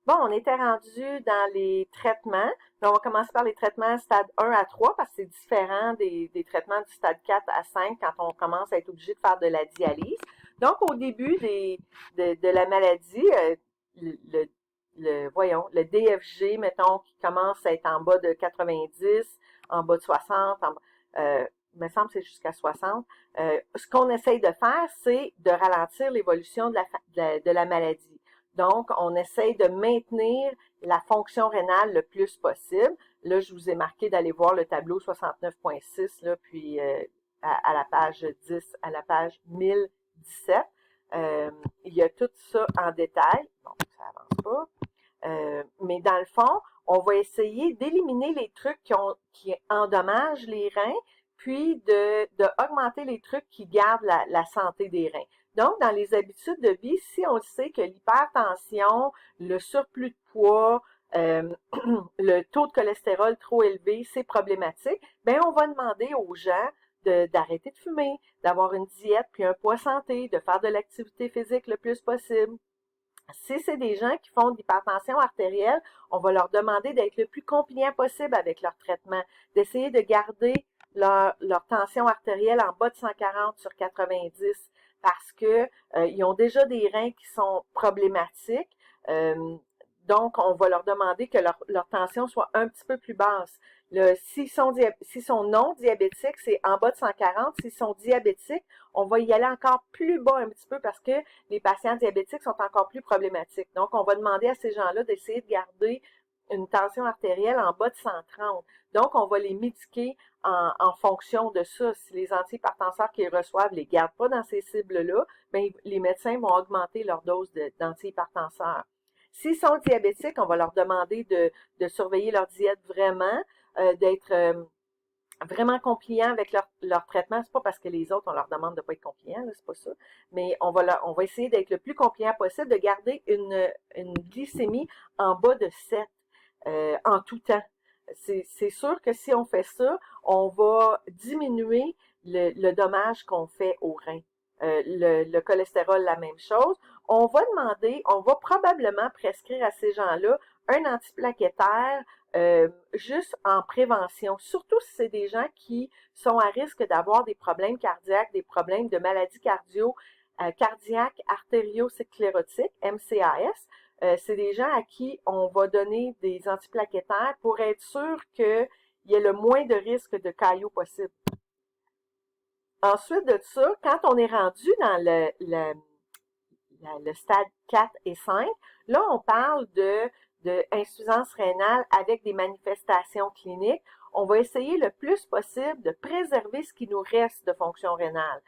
Bon, on était rendu dans les traitements. Donc, on va commencer par les traitements stade 1 à 3 parce que c'est différent des traitements du stade 4 à 5 quand on commence à être obligé de faire de la dialyse. Donc, au début de la maladie, le, le DFG, mettons, qui commence à être en bas de 90, en bas de 60, il me semble que c'est jusqu'à 60. Ce qu'on essaye de faire, c'est de ralentir l'évolution de la maladie. Donc, on essaye de maintenir la fonction rénale le plus possible. Là, je vous ai marqué d'aller voir le tableau 69.6, là, puis à la page 10, à la page 1017. Il y a tout ça en détail. Bon, ça avance pas. Mais dans le fond, on va essayer d'éliminer les trucs qui endommagent les reins, puis de augmenter les trucs qui gardent la santé des reins. Donc, dans les habitudes de vie, si on sait que l'hypertension, le surplus de poids, le taux de cholestérol trop élevé, c'est problématique, ben on va demander aux gens d'arrêter de fumer, d'avoir une diète puis un poids santé, de faire de l'activité physique le plus possible. Si c'est des gens qui font de l'hypertension artérielle, on va leur demander d'être le plus compliant possible avec leur traitement, d'essayer de garder leur tension artérielle en bas de 140 sur 90 parce que ils ont déjà des reins qui sont problématiques. Donc, on va leur demander que leur tension soit un petit peu plus basse. S'ils sont non diabétiques, c'est en bas de 140. S'ils sont diabétiques, on va y aller encore plus bas un petit peu parce que les patients diabétiques sont encore plus problématiques. Donc, on va demander à ces gens-là d'essayer de garder une tension artérielle en bas de 130. Donc, on va les médiquer en fonction de ça. Si les antihypertenseurs qu'ils reçoivent ne les gardent pas dans ces cibles-là, ben, les médecins vont augmenter leur dose d'antihypertenseurs. S'ils sont diabétiques, on va leur demander de surveiller leur diète vraiment, d'être vraiment compliants avec leur traitement. C'est pas parce que les autres, on leur demande de pas être compliants, là, c'est pas ça. Mais on va essayer d'être le plus compliant possible, de garder une glycémie en bas de 7 en tout temps. C'est sûr que si on fait ça, on va diminuer le dommage qu'on fait aux reins. Le cholestérol, la même chose. On va probablement prescrire à ces gens-là un antiplaquettaire juste en prévention, surtout si c'est des gens qui sont à risque d'avoir des problèmes cardiaques, des problèmes de maladies cardiaques artério-sclérotiques, MCAS. C'est des gens à qui on va donner des antiplaquettaires pour être sûr qu'il y ait le moins de risque de caillots possible. Ensuite de ça, quand on est rendu dans le stade 4 et 5, là, on parle de insuffisance rénale avec des manifestations cliniques. On va essayer le plus possible de préserver ce qui nous reste de fonction rénale.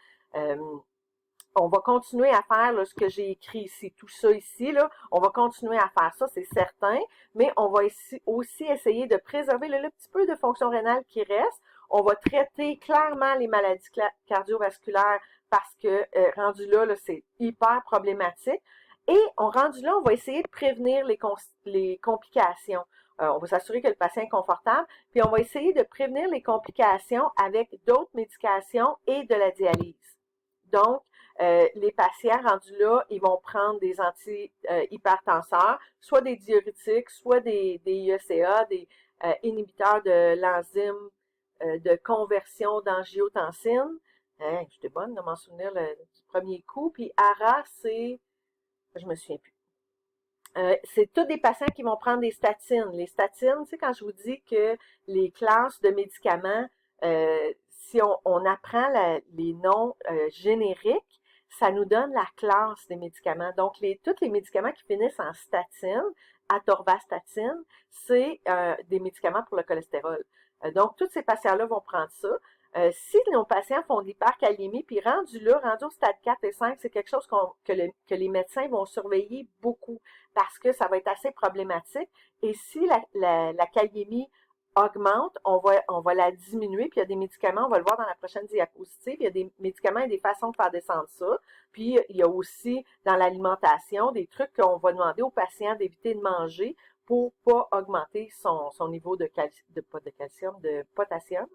On va continuer à faire là, ce que j'ai écrit ici, tout ça ici, là, on va continuer à faire ça, c'est certain, mais on va aussi essayer de préserver le petit peu de fonction rénale qui reste. On va traiter clairement les maladies cardiovasculaires parce que rendu là, c'est hyper problématique. Et rendu là, on va essayer de prévenir les complications. On va s'assurer que le patient est confortable, puis on va essayer de prévenir les complications avec d'autres médications et de la dialyse. Donc, les patients rendus là, ils vont prendre des anti-hypertenseurs, soit des diurétiques, soit des IECA, des inhibiteurs de l'enzyme de conversion d'angiotensine. Hein, j'étais bonne de m'en souvenir du premier coup. Puis ARA, je me souviens plus. C'est tous des patients qui vont prendre des statines. Les statines, tu sais, quand je vous dis que les classes de médicaments, si on apprend les noms génériques, ça nous donne la classe des médicaments. Donc, tous les médicaments qui finissent en statine, atorvastatine, c'est des médicaments pour le cholestérol. Donc, tous ces patients-là vont prendre ça. Si nos patients font de l'hypercalémie, puis rendu au stade 4 et 5, c'est quelque chose que les médecins vont surveiller beaucoup parce que ça va être assez problématique. Et si la calémie augmente, on va la diminuer, puis il y a des médicaments, on va le voir dans la prochaine diapositive, il y a des médicaments et des façons de faire descendre ça. Puis il y a aussi dans l'alimentation des trucs qu'on va demander aux patients d'éviter de manger pour pas augmenter son niveau de potassium.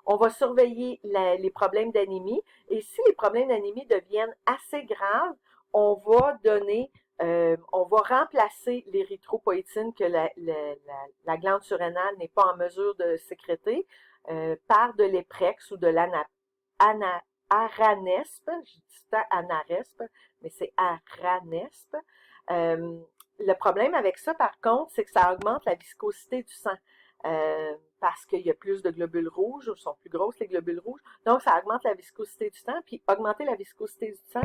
On va surveiller les problèmes d'anémie et si les problèmes d'anémie deviennent assez graves, on va donner On va remplacer l'érythropoïétine que la glande surrénale n'est pas en mesure de sécréter par de l'éprex ou de l'aranesp. Je dis ça anaresp, mais c'est aranesp. Le problème avec ça, par contre, c'est que ça augmente la viscosité du sang. Parce qu'il y a plus de globules rouges, ou sont plus grosses les globules rouges. Donc, ça augmente la viscosité du sang. Puis, augmenter la viscosité du sang,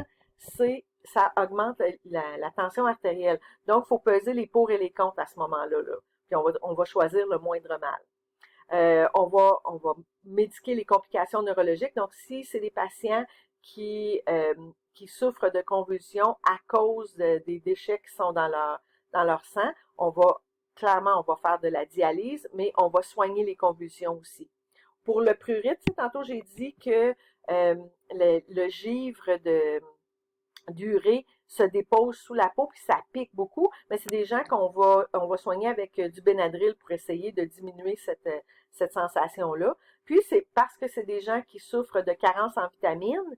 ça augmente la tension artérielle. Donc, il faut peser les pour et les contre à ce moment-là. Là. Puis, on va choisir le moindre mal. On va médiquer les complications neurologiques. Donc, si c'est des patients qui souffrent de convulsions à cause des déchets qui sont dans leur sang, clairement, on va faire de la dialyse, mais on va soigner les convulsions aussi. Pour le prurite, tantôt j'ai dit que le givre d'urée se dépose sous la peau puis ça pique beaucoup, mais c'est des gens on va soigner avec du Benadryl pour essayer de diminuer cette sensation-là. Puis c'est parce que c'est des gens qui souffrent de carence en vitamines,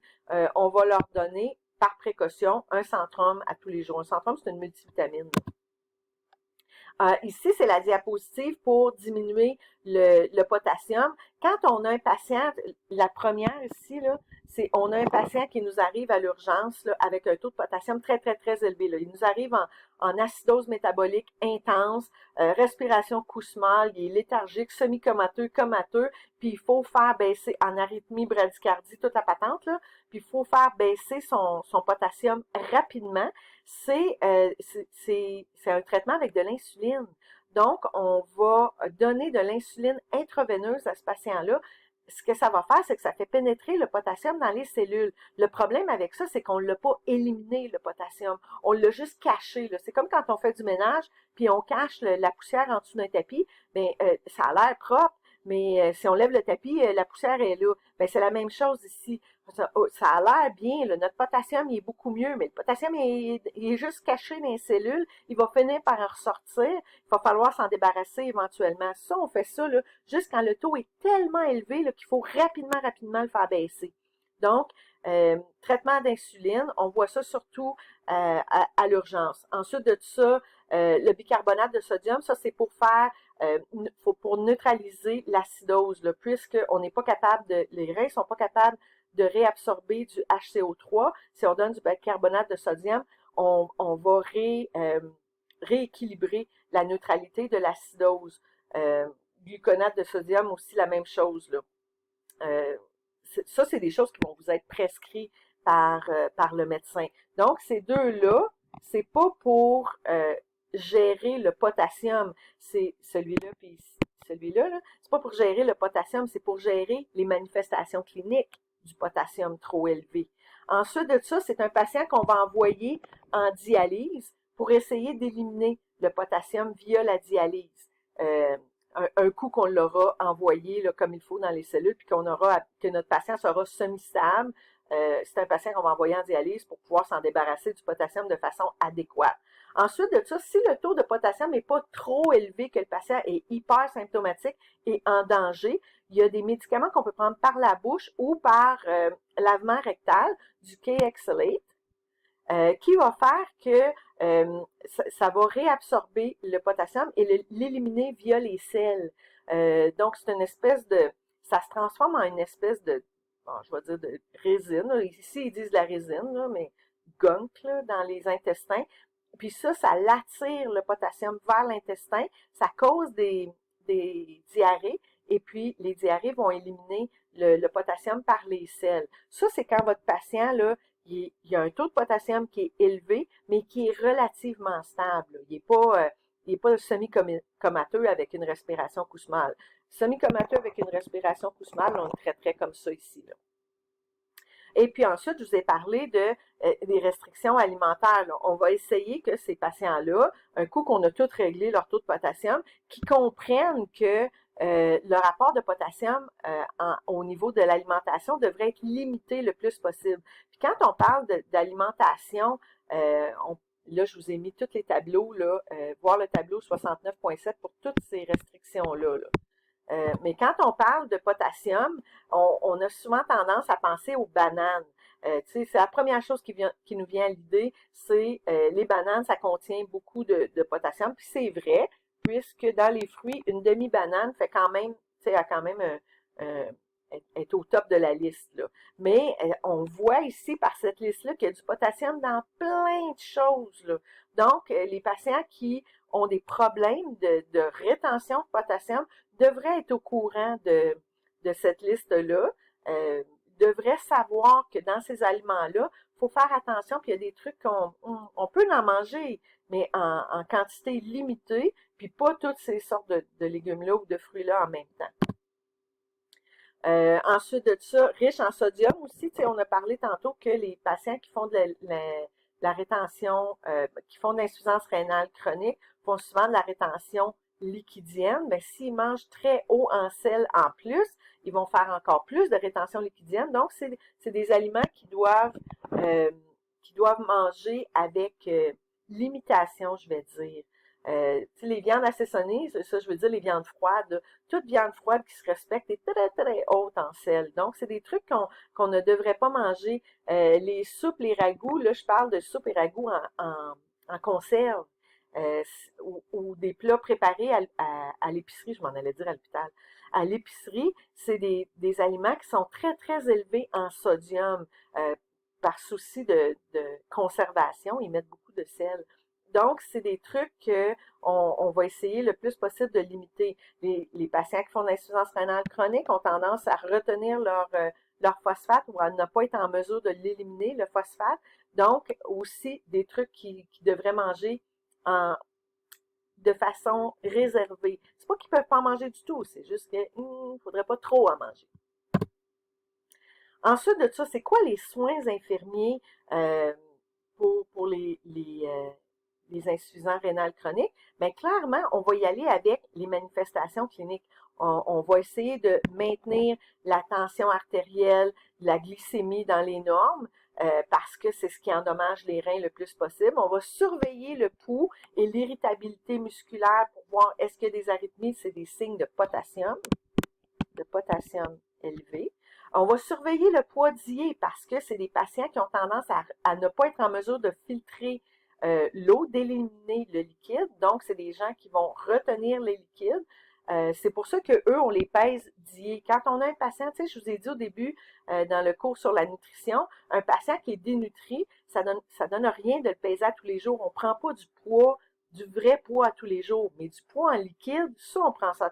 on va leur donner par précaution un Centrum à tous les jours. Un Centrum, c'est une multivitamine. Ici, c'est la diapositive pour diminuer le potassium. Quand on a un patient, la première ici, là, c'est on a un patient qui nous arrive à l'urgence là, avec un taux de potassium très, très, très élevé. Là. Il nous arrive en acidose métabolique intense, respiration cousmale, il est léthargique, semi-comateux, comateux, puis il faut faire baisser en arythmie, bradycardie, toute la patente, là, puis il faut faire baisser son potassium rapidement. C'est un traitement avec de l'insuline. Donc, on va donner de l'insuline intraveineuse à ce patient-là. Ce que ça va faire, c'est que ça fait pénétrer le potassium dans les cellules. Le problème avec ça, c'est qu'on ne l'a pas éliminé, le potassium. On l'a juste caché. C'est comme quand on fait du ménage, puis on cache la poussière en dessous d'un tapis. Bien, ça a l'air propre, mais si on lève le tapis, la poussière est là. Bien, c'est la même chose ici. Ça a l'air bien, là, notre potassium il est beaucoup mieux, mais le potassium il est juste caché dans les cellules, il va finir par en ressortir, il va falloir s'en débarrasser éventuellement. Ça, on fait ça là, juste quand le taux est tellement élevé là, qu'il faut rapidement le faire baisser. Donc, traitement d'insuline, on voit ça surtout à l'urgence. Ensuite de ça, le bicarbonate de sodium, ça c'est pour faire pour neutraliser l'acidose, puisqu'on n'est pas capable les reins sont pas capables de réabsorber du HCO3. Si on donne du bicarbonate de sodium, on va rééquilibrer la neutralité de l'acidose. Gluconate de sodium aussi, la même chose. Là. Ça, c'est des choses qui vont vous être prescrites par le médecin. Donc, ces deux-là, c'est pas pour gérer le potassium, c'est celui-là puis celui-là, là. C'est pas pour gérer le potassium, c'est pour gérer les manifestations cliniques du potassium trop élevé. Ensuite de ça, c'est un patient qu'on va envoyer en dialyse pour essayer d'éliminer le potassium via la dialyse. Un coup qu'on l'aura envoyé là, comme il faut dans les cellules, puis que notre patient sera semi-stable, c'est un patient qu'on va envoyer en dialyse pour pouvoir s'en débarrasser du potassium de façon adéquate. Ensuite de ça, si le taux de potassium n'est pas trop élevé, que le patient est hyper symptomatique et en danger, il y a des médicaments qu'on peut prendre par la bouche ou par lavement rectal, du Kexalate, qui va faire que ça va réabsorber le potassium et l'éliminer via les selles. Donc, c'est une espèce ça se transforme en une espèce je vais dire de résine. Ici, ils disent la résine, là, mais gunk là, dans les intestins. Puis ça l'attire le potassium vers l'intestin. Ça cause des diarrhées. Et puis, les diarrhées vont éliminer le potassium par les selles. Ça, c'est quand votre patient, là, il y a un taux de potassium qui est élevé, mais qui est relativement stable. Il n'est pas semi-comateux avec une respiration cousmale. Semi-comateux avec une respiration cousmale, on le traiterait comme ça ici. Là. Et puis ensuite, je vous ai parlé des restrictions alimentaires. Là. On va essayer que ces patients-là, un coup qu'on a tout réglé leur taux de potassium, qu'ils comprennent que le rapport de potassium au niveau de l'alimentation devrait être limité le plus possible. Puis quand on parle d'alimentation, là, je vous ai mis tous les tableaux, là, voir le tableau 69.7 pour toutes ces restrictions-là. Là. Mais quand on parle de potassium, on a souvent tendance à penser aux bananes. C'est la première chose qui nous vient à l'idée, c'est les bananes, ça contient beaucoup de potassium, puis c'est vrai, puisque dans les fruits, une demi-banane fait quand même, a quand même est au top de la liste, là. Mais on voit ici par cette liste-là qu'il y a du potassium dans plein de choses, là. Donc, les patients qui ont des problèmes de rétention de potassium devraient être au courant de cette liste-là, devraient savoir que dans ces aliments-là, il faut faire attention, puis il y a des trucs on peut en manger, mais en quantité limitée, puis pas toutes ces sortes de légumes-là ou de fruits-là en même temps. Ensuite de ça, riche en sodium aussi, on a parlé tantôt que les patients qui font de la rétention, qui font de l'insuffisance rénale chronique, font souvent de la rétention liquidienne. Mais s'ils mangent très haut en sel en plus, ils vont faire encore plus de rétention liquidienne. Donc, c'est des aliments qui doivent manger avec limitation, je vais dire. Les viandes assaisonnées, ça je veux dire les viandes froides, toute viande froide qui se respecte est très très haute en sel. Donc c'est des trucs qu'on ne devrait pas manger. Les soupes, les ragoûts, là je parle de soupes et ragoûts en conserve. Ou des plats préparés à l'épicerie, je m'en allais dire à l'hôpital. À l'épicerie, c'est des aliments qui sont très très élevés en sodium par souci de conservation. Ils mettent beaucoup de sel. Donc, c'est des trucs qu'on va essayer le plus possible de limiter. Les patients qui font de l'insuffisance rénale chronique ont tendance à retenir leur phosphate ou à ne pas être en mesure de l'éliminer, le phosphate. Donc, aussi des trucs qu'ils devraient manger de façon réservée. C'est pas qu'ils peuvent pas en manger du tout, c'est juste qu'il ne faudrait pas trop en manger. Ensuite de ça, c'est quoi les soins infirmiers pour les insuffisants rénales chroniques? Bien, clairement, on va y aller avec les manifestations cliniques. On va essayer de maintenir la tension artérielle, la glycémie dans les normes, parce que c'est ce qui endommage les reins le plus possible. On va surveiller le pouls et l'irritabilité musculaire pour voir est-ce qu'il y a des arythmies, c'est des signes de potassium élevé. On va surveiller le poids dié parce que c'est des patients qui ont tendance à ne pas être en mesure de filtrer l'eau, d'éliminer le liquide. Donc, c'est des gens qui vont retenir les liquides. C'est pour ça qu'eux, on les pèse dié. Quand on a un patient, tu sais, je vous ai dit au début, dans le cours sur la nutrition, un patient qui est dénutri, ça donne rien de le peser à tous les jours. On prend pas du vrai poids à tous les jours, mais du poids en liquide, ça,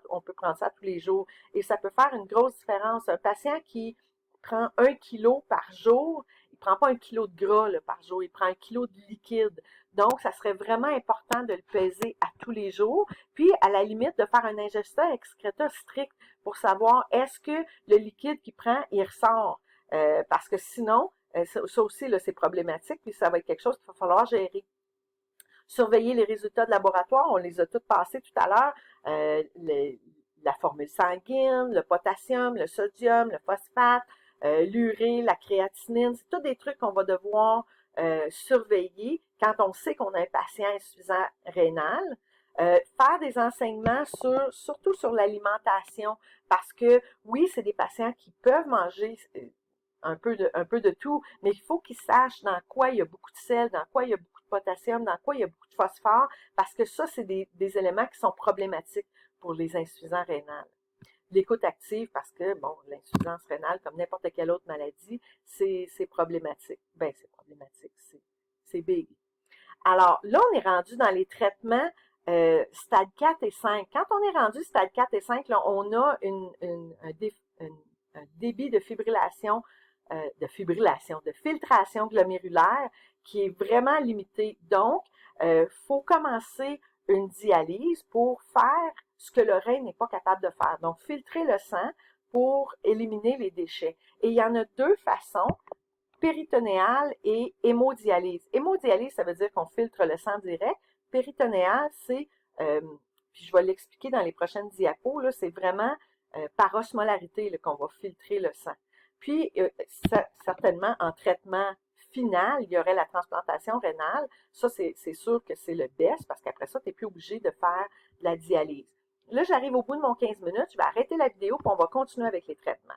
on peut prendre ça tous les jours. Et ça peut faire une grosse différence. Un patient qui prend 1 kilo par jour, il prend pas 1 kilo de gras là, par jour, il prend 1 kilo de liquide. Donc, ça serait vraiment important de le peser à tous les jours. Puis, à la limite, de faire un ingesteur excréta strict pour savoir est-ce que le liquide qu'il prend, il ressort. Parce que sinon, ça aussi, là, c'est problématique, puis ça va être quelque chose qu'il va falloir gérer. Surveiller les résultats de laboratoire, on les a tous passés tout à l'heure, la formule sanguine, le potassium, le sodium, le phosphate, l'urée, la créatinine, c'est tous des trucs qu'on va devoir surveiller quand on sait qu'on a un patient insuffisant rénal. Faire des enseignements surtout sur l'alimentation, parce que oui, c'est des patients qui peuvent manger un peu de tout, mais il faut qu'ils sachent dans quoi il y a beaucoup de sel, dans quoi il y a beaucoup de potassium, dans quoi il y a beaucoup de phosphore, parce que ça, c'est des éléments qui sont problématiques pour les insuffisants rénales. L'écoute active, parce que, bon, l'insuffisance rénale, comme n'importe quelle autre maladie, c'est problématique. Ben, c'est problématique, c'est big. Alors, là, on est rendu dans les traitements stade 4 et 5. Quand on est rendu stade 4 et 5, là, on a un débit de fibrillation, de filtration glomérulaire qui est vraiment limité. Donc, faut commencer une dialyse pour faire ce que le rein n'est pas capable de faire. Donc, filtrer le sang pour éliminer les déchets. Et il y en a deux façons, péritonéale et hémodialyse. Hémodialyse, ça veut dire qu'on filtre le sang direct. Péritonéale, c'est, puis je vais l'expliquer dans les prochaines diapos, là, c'est vraiment par osmolarité qu'on va filtrer le sang. Puis, certainement, en traitement final, il y aurait la transplantation rénale. Ça, c'est sûr que c'est le best, parce qu'après ça, tu n'es plus obligé de faire de la dialyse. Là, j'arrive au bout de mon 15 minutes. Je vais arrêter la vidéo, puis on va continuer avec les traitements.